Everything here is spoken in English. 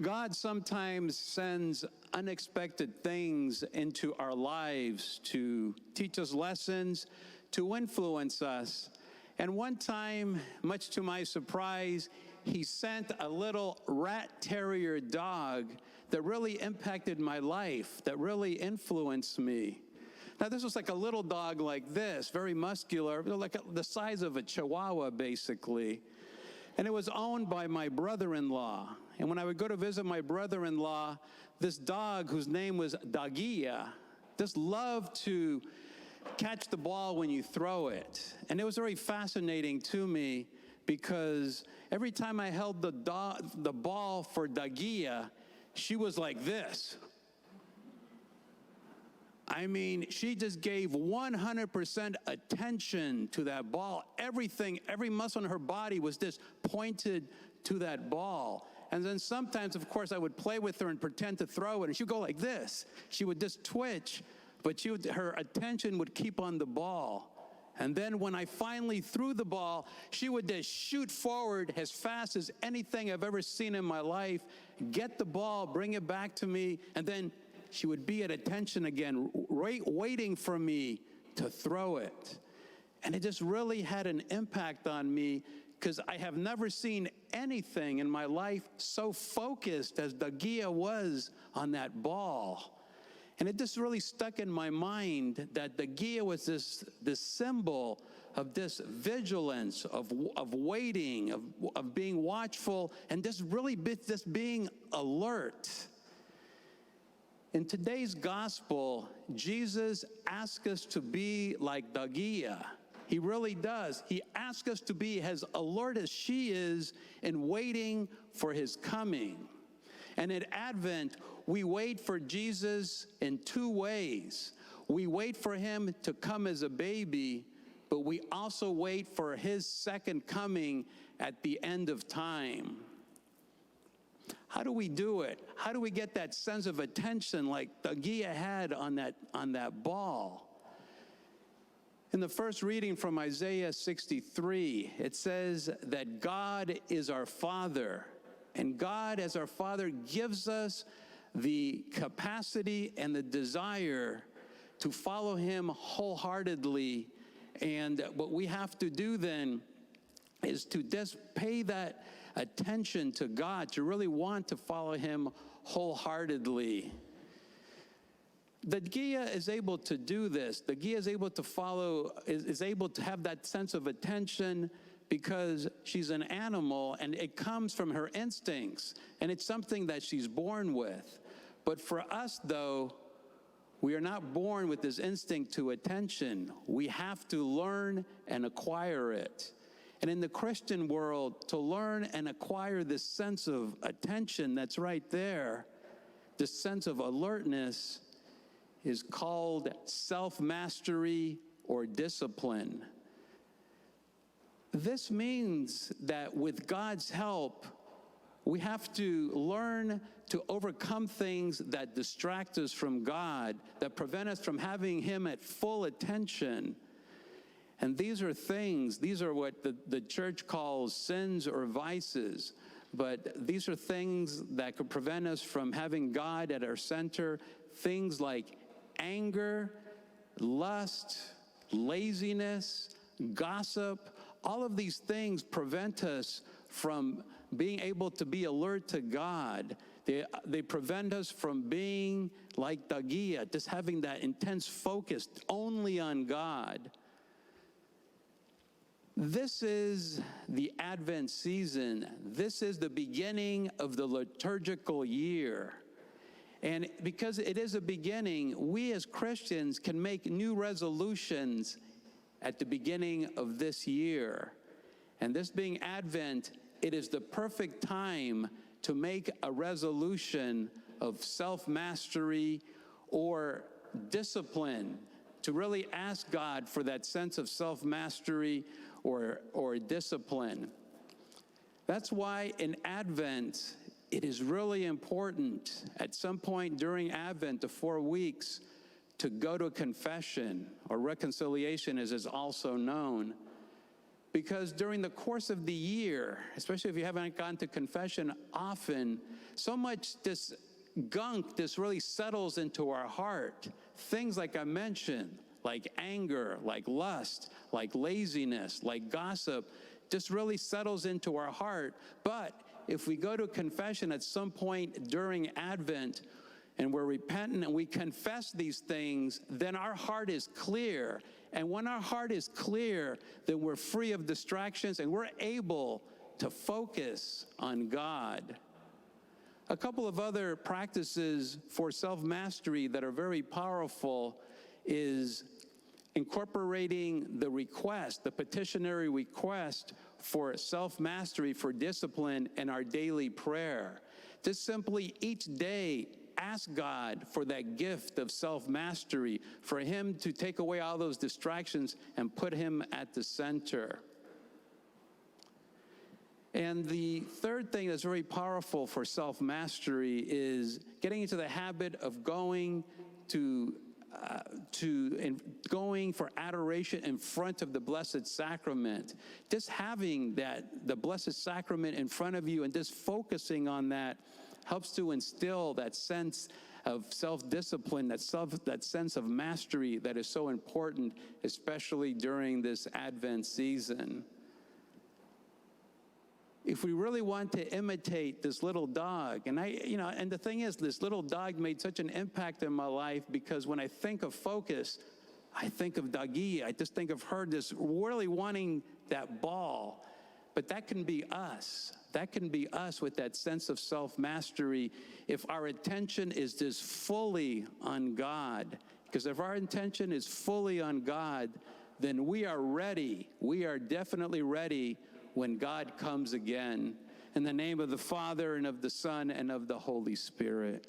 God sometimes sends unexpected things into our lives to teach us lessons, to influence us. And one time, much to my surprise, he sent a little rat terrier dog that really impacted my life, that really influenced me. Now, this was like a little dog like this, very muscular, like the size of a chihuahua, basically. And it was owned by my brother-in-law. And when I would go to visit my brother-in-law, this dog, whose name was Dagia, just loved to catch the ball when you throw it. And it was very fascinating to me because every time I held the ball for Dagia, she was like this. I mean, she just gave 100% attention to that ball. Everything, every muscle in her body was just pointed to that ball. And then sometimes, of course, I would play with her and pretend to throw it, and she'd go like this. She would just twitch, but her attention would keep on the ball. And then when I finally threw the ball, she would just shoot forward as fast as anything I've ever seen in my life, get the ball, bring it back to me, and then she would be at attention again, waiting for me to throw it. And it just really had an impact on me because I have never seen anything in my life so focused as Dagia was on that ball. And it just really stuck in my mind that Dagia was this symbol of this vigilance, of waiting, of being watchful, and just really just being alert. In today's gospel, Jesus asks us to be like Dagia. He really does. He asks us to be as alert as she is in waiting for his coming. And at Advent, we wait for Jesus in two ways. We wait for him to come as a baby, but we also wait for his second coming at the end of time. How do we do it? How do we get that sense of attention like Dagia had on that ball? In the first reading from Isaiah 63, it says that God is our Father, and God as our Father gives us the capacity and the desire to follow him wholeheartedly. And what we have to do then is to just pay that attention to God, to really want to follow him wholeheartedly. Dagia is able to do this. Dagia is able to is able to have that sense of attention because she's an animal and it comes from her instincts and it's something that she's born with. But for us, though, we are not born with this instinct to attention. We have to learn and acquire it. And in the Christian world, to learn and acquire this sense of attention that's right there, this sense of alertness, is called self-mastery or discipline. This means that with God's help, we have to learn to overcome things that distract us from God, that prevent us from having him at full attention. And these are what the church calls sins or vices. But these are things that could prevent us from having God at our center. Things like anger, lust, laziness, gossip. All of these things prevent us from being able to be alert to God. They prevent us from being like Dagia, just having that intense focus only on God. This is the Advent season. This is the beginning of the liturgical year. And because it is a beginning, we as Christians can make new resolutions at the beginning of this year. And this being Advent, it is the perfect time to make a resolution of self-mastery or discipline, to really ask God for that sense of self-mastery or discipline. That's why in Advent, it is really important at some point during Advent, the 4 weeks, to go to confession, or reconciliation as is also known, because during the course of the year, especially if you haven't gone to confession often, so much this gunk, this really settles into our heart. Things like I mentioned, like anger, like lust, like laziness, like gossip, just really settles into our heart. But if we go to confession at some point during Advent and we're repentant and we confess these things, then our heart is clear. And when our heart is clear, then we're free of distractions and we're able to focus on God. A couple of other practices for self-mastery that are very powerful is incorporating the request, the petitionary request for self-mastery, for discipline in our daily prayer. Just simply each day ask God for that gift of self-mastery, for him to take away all those distractions and put him at the center. And the third thing that's very powerful for self-mastery is getting into the habit of going for adoration in front of the Blessed Sacrament. Just having the Blessed Sacrament in front of you and just focusing on that helps to instill that sense of self-discipline, that sense of mastery that is so important, especially during this Advent season. If we really want to imitate this little dog, and the thing is, this little dog made such an impact in my life because when I think of focus, I think of Doggy. I just think of her just really wanting that ball. But that can be us. That can be us with that sense of self-mastery if our attention is just fully on God. Because if our attention is fully on God, then we are ready. We are definitely ready when God comes again. In the name of the Father, and of the Son, and of the Holy Spirit.